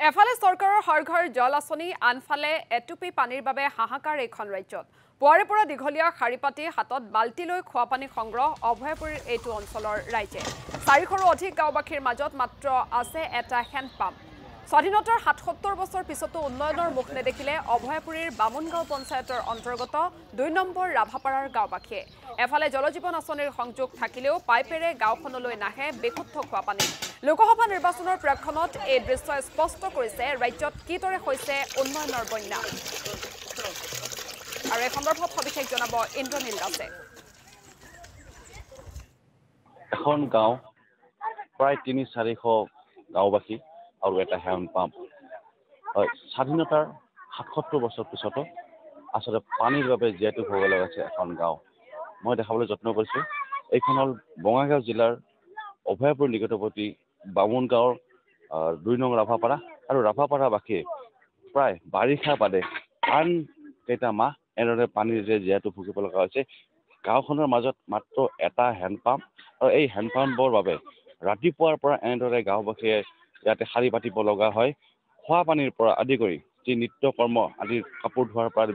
এফালে চৰকাৰৰ হৰ ঘৰ জল আঁচনি আনফালে এটুপি পানীৰ বাবে হাহাকাৰ এইখন ৰাজ্যত পুৱাৰে পৰা দীঘলীয়া শাৰী পাতি হাতত বাল্টি লৈ খোৱা পানী সংগ্ৰহ অভয়পুৰীৰ এইটো অঞ্চলৰ ৰাইজে 400ৰো অধিক গাঁওবাসীৰ মাজত মাত্ৰ আছে এটা হেণ্ডপাম্প স্বাধীনতাৰ ৭৭ বছৰ পিছতো উন্নয়নৰ মুখ নেদেখিলে অভয়পুৰীৰ বামুনগাঁও পঞ্চায়তৰ অন্তৰ্গত ২ নম্বৰ ৰাভাপাৰাৰ গাঁওবাসীয়ে এফালে জলজীৱন আঁচনিৰ সংযোগ থাকিলেও পাইপেৰে গাঁওখনলৈ নাহে বিশুদ্ধ খোৱা পানী লোকসভা নিৰ্বাচনৰ প্ৰেক্ষণত এই দৃশ্য স্পষ্ট কৰিছে ৰাজ্যত কিদৰে হৈছে উন্নয়নৰ বন্যা আৰু এই সন্দৰ্ভত সবিশেষ জনাব ইন্দ্ৰনীল দাসে এখন গাঁও প্ৰায় ৩-৪০০ গাঁওবাসী আৰু এটা হেণ্ডপাম্প স্বাধীনতাৰ ৭৭ বছৰ পিছতো আচলতে পানীৰ বাবে জীয়াই হ'ব লগা আছে এখন গাঁও মই দেখাবলৈ যত্ন কৰিছোঁ এইখন হ'ল বঙাইগাঁও জিলাৰ অভয়পুৰ নিকটৱৰ্তী বামুনগাঁৱৰ ২ নং ৰাভাপাৰা আৰু ৰাভাপাৰাবাসীয়ে প্ৰায় বাৰিষা বাদে আন কেইটা মাহ এনেদৰে পানীৰে জীয়াই ভুগিব লগা হৈছে গাঁওখনৰ মাজত মাত্ৰ এটা হেণ্ডপাম্প আৰু এই হেণ্ডপাম্পৰ বাবে ৰাতিপুৱাৰ পৰা এনেদৰে গাঁওবাসীয়ে ইয়াতে শাৰী পাতিব লগা হয় খোৱা পানীৰ পৰা আদি কৰি যি নিত্য কৰ্ম আদি কাপোৰ ধোৱাৰ পৰা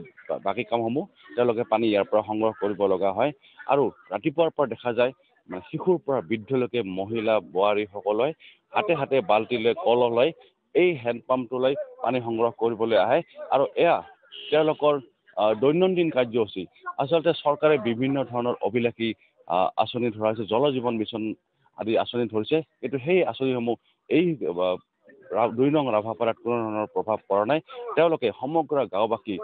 বাকী কামসমূহ তেওঁলোকে পানী ইয়াৰ পৰা সংগ্ৰহ কৰিব লগা হয় আৰু ৰাতিপুৱাৰ পৰা দেখা যায় শিশুৰ পৰা বৃদ্ধলৈকে মহিলা বোৱাৰীসকলে হাতে হাতে বাল্টি লৈ কলহ লৈ এই হেণ্ডপাম্পটোলৈ পানী সংগ্ৰহ কৰিবলৈ আহে আৰু এয়া তেওঁলোকৰ দৈনন্দিন কাৰ্যসূচী আচলতে চৰকাৰে বিভিন্ন ধৰণৰ অভিলাষী আঁচনি ধৰা হৈছে জল জীৱন মিছন আদি আঁচনি ধৰিছে কিন্তু সেই আঁচনিসমূহ এই ২ নং ৰাভাপাৰাত কোনো ধৰণৰ প্ৰভাৱ পৰা নাই তেওঁলোকে সমগ্ৰ গাঁওবাসী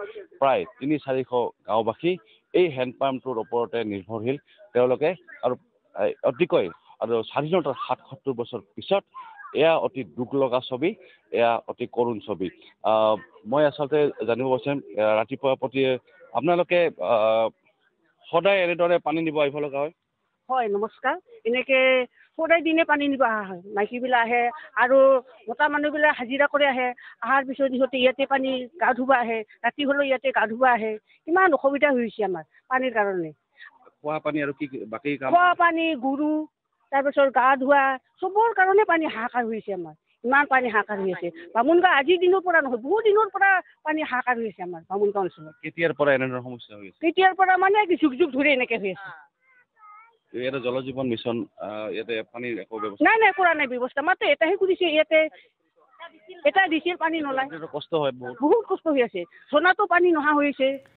প্ৰায় ৩-৪০০ গাঁওবাসী এই হেণ্ডপাম্পটোৰ ওপৰতে নিৰ্ভৰশীল তেওঁলোকে আৰু অতিকৈ আৰু স্বাধীনতাৰ ৭৭ বছৰ পিছত এয়া অতি দুখ লগা ছবি এয়া অতি কৰুণ ছবি মই আচলতে জানিব বিচাৰিম ৰাতিপুৱা প্ৰতি আপোনালোকে সদায় এনেদৰে পানী নিব আহিব লগা হয় হয় নমস্কাৰ এনেকৈ সদায় দিনে পানী নিব অহা হয় মাইকীবিলাক আহে আৰু মতা মানুহবিলাক হাজিৰা কৰি আহে অহাৰ পিছত সিহঁতে ইয়াতে পানী গা ধুব আহে ৰাতি হ'লেও ইয়াতে গা ধুব আহে কিমান অসুবিধা হৈছে আমাৰ পানীৰ কাৰণে খোৱা পানী আৰু কি বাকী খোৱা পানী গৰু তাৰপিছত গা ধোৱা চবৰ কাৰণে পানী হাহাকাৰ হৈছে আমাৰ ইমান পানী হাহাকাৰ হৈ আছে বামুনগাঁও আজিৰ দিনৰ পৰা নহয় বহুত দিনৰ পৰা পানী হাহাকাৰ হৈ আছে আমাৰ বামুনগাঁও অঞ্চলত কেতিয়াৰ পৰা এনেধৰণৰ সমস্যা হৈ আছে কেতিয়াৰ পৰা মানে যুগ যুগ ধৰি এনেকৈ হৈ আছে ইয়াতে জল জীৱন মিছন ইয়াতে পানীৰ একো ব্যৱস্থা নাই কৰা নাই ব্যৱস্থা মাত্ৰ এটাহে কৰিছে ইয়াতে এটা দিছিল পানী নলায় কষ্ট হয় বহুত কষ্ট হৈ আছে চনাতো পানী নহা হৈ আছে